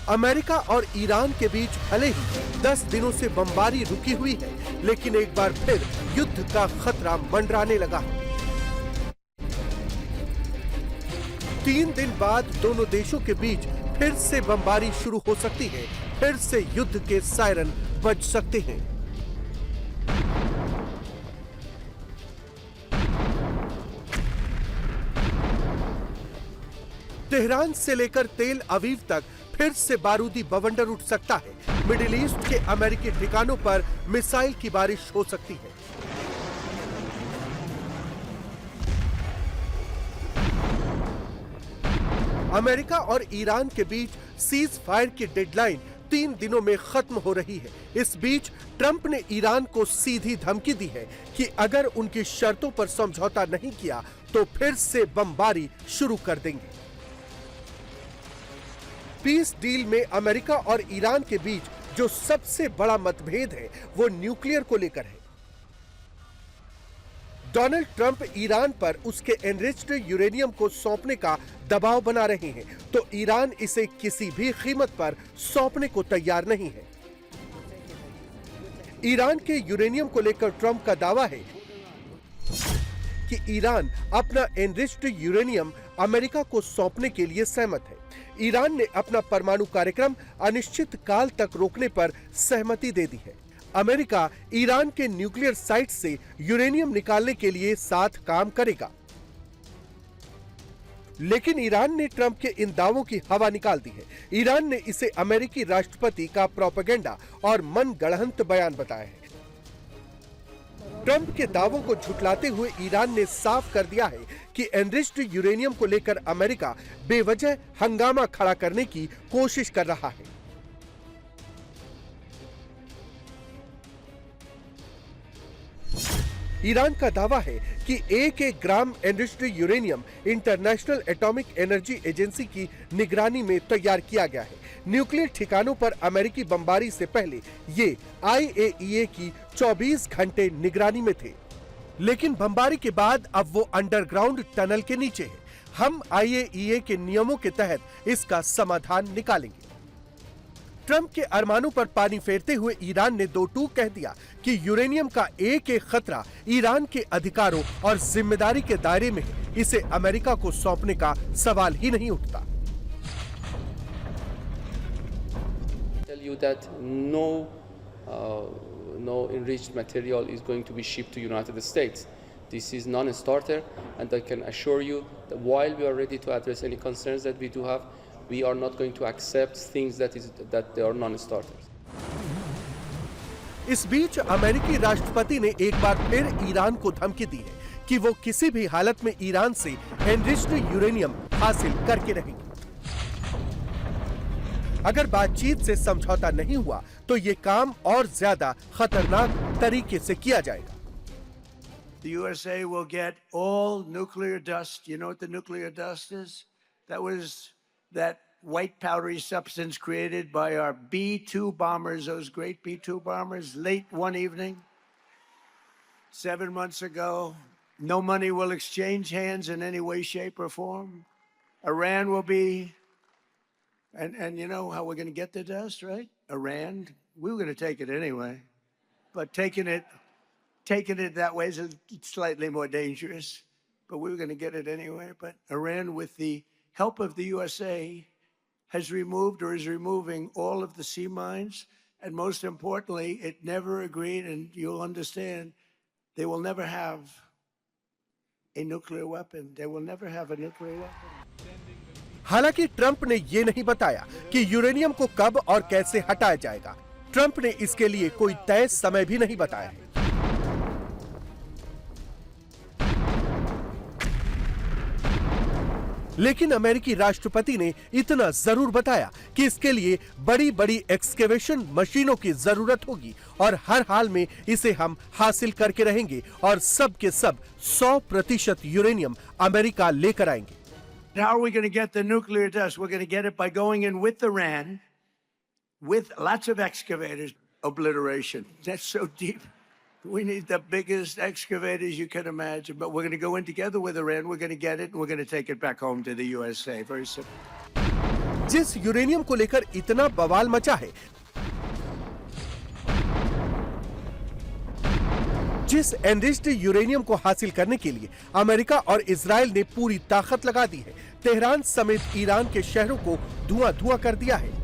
America और Iran के बीच भले ही 10 दिनों से बमबारी रुकी हुई है, लेकिन एक बार फिर युद्ध का खतरा मंडराने लगा। 3 दिन बाद दोनों देशों के बीच फिर से बमबारी शुरू हो सकती है, फिर से युद्ध के सायरन बज सकते हैं। तेहरान से लेकर तेल अवीव तक फिर से बारूदी बवंडर उठ सकता है। मिडिल ईस्ट के अमेरिकी ठिकानों पर मिसाइल की बारिश हो सकती है। अमेरिका और ईरान के बीच सीज फायर की डेडलाइन 3 दिनों में खत्म हो रही है। इस बीच ट्रंप ने ईरान को सीधी धमकी दी है कि अगर उनकी शर्तों पर समझौता नहीं किया तो फिर से बमबारी शुरू कर देंगे। पीस डील में अमेरिका और ईरान के बीच जो सबसे बड़ा मतभेद है वो न्यूक्लियर को लेकर है। डोनाल्ड ट्रंप ईरान पर उसके एनरिच्ड यूरेनियम को सौंपने का दबाव बना रहे हैं, तो ईरान इसे किसी भी कीमत पर सौंपने को तैयार नहीं है। ईरान के यूरेनियम को लेकर ट्रंप का दावा है कि ईरान अपना एनरिच्ड यूरेनियम अमेरिका को सौंपने के लिए सहमत है। ईरान ने अपना परमाणु कार्यक्रम अनिश्चित काल तक रोकने पर सहमति दे दी है। अमेरिका ईरान के न्यूक्लियर साइट से यूरेनियम निकालने के लिए साथ काम करेगा, लेकिन ईरान ने ट्रंप के इन दावों की हवा निकाल दी है। ईरान ने इसे अमेरिकी राष्ट्रपति का प्रोपेगेंडा और मनगढ़ंत बयान बताया है। ट्रंप के दावों को झुठलाते हुए ईरान ने साफ कर दिया है कि एनरिच्ड यूरेनियम को लेकर अमेरिका बेवजह हंगामा खड़ा करने की कोशिश कर रहा है। ईरान का दावा है कि एक gram enriched uranium International Atomic Energy Agency की निगरानी में तैयार किया गया है। न्यूक्लियर ठिकानों पर अमेरिकी बमबारी से पहले ये IAEA की 24 घंटे निगरानी में थे, लेकिन बमबारी के बाद अब वो अंडरग्राउंड टनल के नीचे है। हम IAEA के नियमों के तहत इसका समाधान निकालेंगे। ट्रंप के अरमानों पर पानी फेरते हुए ईरान ने दो टूक कह दिया कि यूरेनियम का एक खतरा ईरान के अधिकारों और जिम्मेदारी के दायरे में है। इसे अमेरिका को सौंपने का सवाल ही नहीं उठता। Tell you that no enriched material is going to be shipped to United States. This is non-starter, and I can assure you that while we are ready to address any concerns that we do have, we are not going to accept things that they are non-starters. इस बीच अमेरिकी राष्ट्रपति ने एक बार फिर Iran को धमकी दी है कि वो किसी भी हालत में ईरान से एनरिच्ड यूरेनियम हासिल करके रहेंगे। अगर बातचीत से समझौता नहीं हुआ तो ये काम और ज्यादा खतरनाक तरीके से किया जाएगा। The USA will get all nuclear dust. You know what the nuclear dust is? That was that white powdery substance created by our B-2 bombers, those great B-2 bombers, late one evening 7 months ago. No money will exchange hands in any way, shape, or form. Iran will be, and you know how we're going to get the dust, right? Iran, we were going to take it anyway, but taking it that way is slightly more dangerous, but we were going to get it anyway. But Iran, with the help of the USA, has removed or is removing all of the sea mines. And most importantly, it never agreed, and you'll understand, they will never have a nuclear weapon. They will never have a nuclear weapon. हालांकि Trump ने ये नहीं बताया कि uranium को कब और कैसे हटाया जाएगा। ट्रंप ने इसके लिए कोई तय समय भी नहीं बताया है। लेकिन अमेरिकी राष्ट्रपति ने इतना जरूर बताया कि इसके लिए बड़ी बड़ी एक्सकेवेशन मशीनों की जरूरत होगी और हर हाल में इसे हम हासिल करके रहेंगे और सब के सब 100% यूरेनियम अमेरिका लेकर आएंगे। How are we going to get the nuclear dust? We're going to get it by going in with Iran, with lots of excavators. Obliteration. That's so deep. We need the biggest excavators you can imagine, but we're going to go in together with Iran. We're going to get it, and we're going to take it back home to the USA. Very simple. जिस uranium को लेकर इतना बवाल मचा है, जिस enriched uranium को हासिल करने के लिए अमेरिका और इजराइल ने पूरी ताकत लगा दी है, तेहरान समेत ईरान के शहरों को धुआं धुआं कर दिया है।